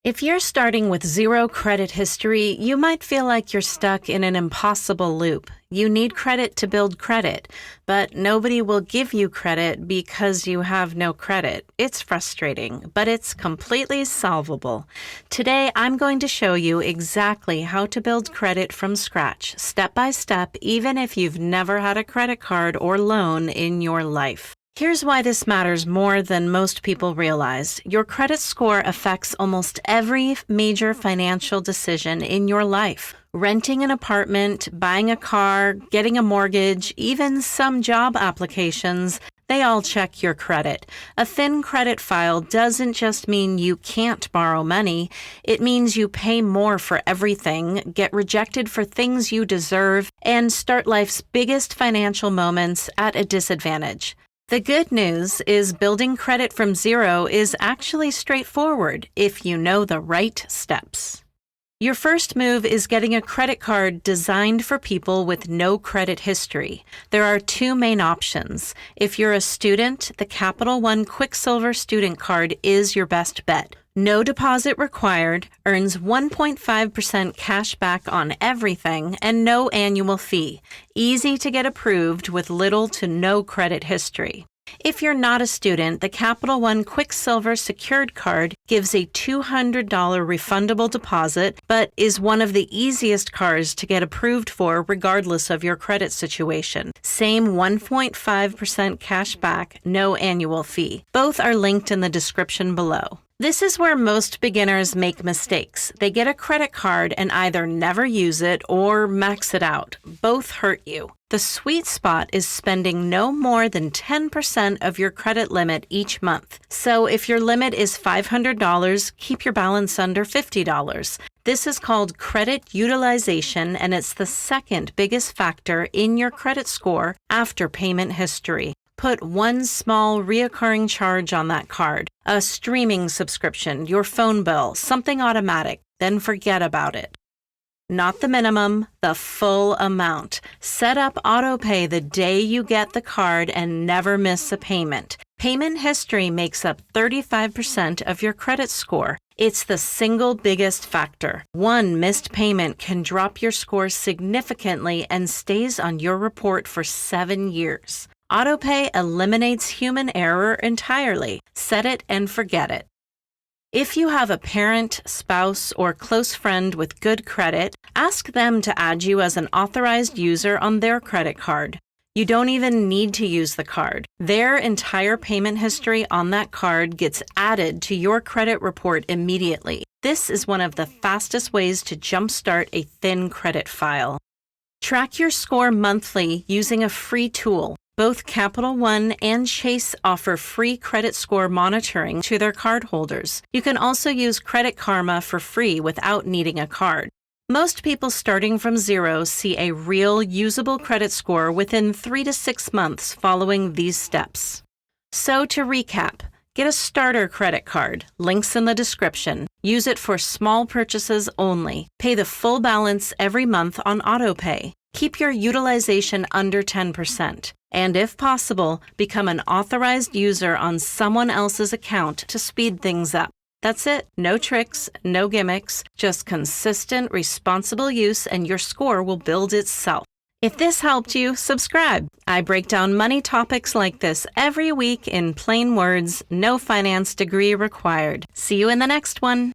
If you're starting with zero credit history, you might feel like you're stuck in an impossible loop. You need credit to build credit, but nobody will give you credit because you have no credit. It's frustrating, but it's completely solvable. Today, I'm going to show you exactly how to build credit from scratch, step by step, even if you've never had a credit card or loan in your life. Here's why this matters more than most people realize. Your credit score affects almost every major financial decision in your life. Renting an apartment, buying a car, getting a mortgage, even some job applications, they all check your credit. A thin credit file doesn't just mean you can't borrow money. It means you pay more for everything, get rejected for things you deserve, and start life's biggest financial moments at a disadvantage. The good news is building credit from zero is actually straightforward if you know the right steps. Your first move is getting a credit card designed for people with no credit history. There are two main options. If you're a student, the Capital One Quicksilver student card is your best bet. No deposit required, earns 1.5% cash back on everything, and no annual fee. Easy to get approved with little to no credit history. If you're not a student, the Capital One Quicksilver secured card gives a $200 refundable deposit, but is one of the easiest cards to get approved for regardless of your credit situation. Same 1.5% cash back, no annual fee. Both are linked in the description below. This is where most beginners make mistakes. They get a credit card and either never use it or max it out. Both hurt you. The sweet spot is spending no more than 10% of your credit limit each month. So if your limit is $500, keep your balance under $50. This is called credit utilization, and it's the second biggest factor in your credit score after payment history. Put one small reoccurring charge on that card, a streaming subscription, your phone bill, something automatic, then forget about it. Not the minimum, the full amount. Set up autopay the day you get the card and never miss a payment. Payment history makes up 35% of your credit score. It's the single biggest factor. One missed payment can drop your score significantly and stays on your report for 7 years. Autopay eliminates human error entirely. Set it and forget it. If you have a parent, spouse, or close friend with good credit, ask them to add you as an authorized user on their credit card. You don't even need to use the card. Their entire payment history on that card gets added to your credit report immediately. This is one of the fastest ways to jumpstart a thin credit file. Track your score monthly using a free tool. Both Capital One and Chase offer free credit score monitoring to their cardholders. You can also use Credit Karma for free without needing a card. Most people starting from zero see a real usable credit score within 3 to 6 months following these steps. So to recap, get a starter credit card, links in the description. Use it for small purchases only. Pay the full balance every month on autopay. Keep your utilization under 10%. And if possible, become an authorized user on someone else's account to speed things up. That's it. No tricks, no gimmicks, just consistent, responsible use, and your score will build itself. If this helped you, subscribe. I break down money topics like this every week in plain words, no finance degree required. See you in the next one.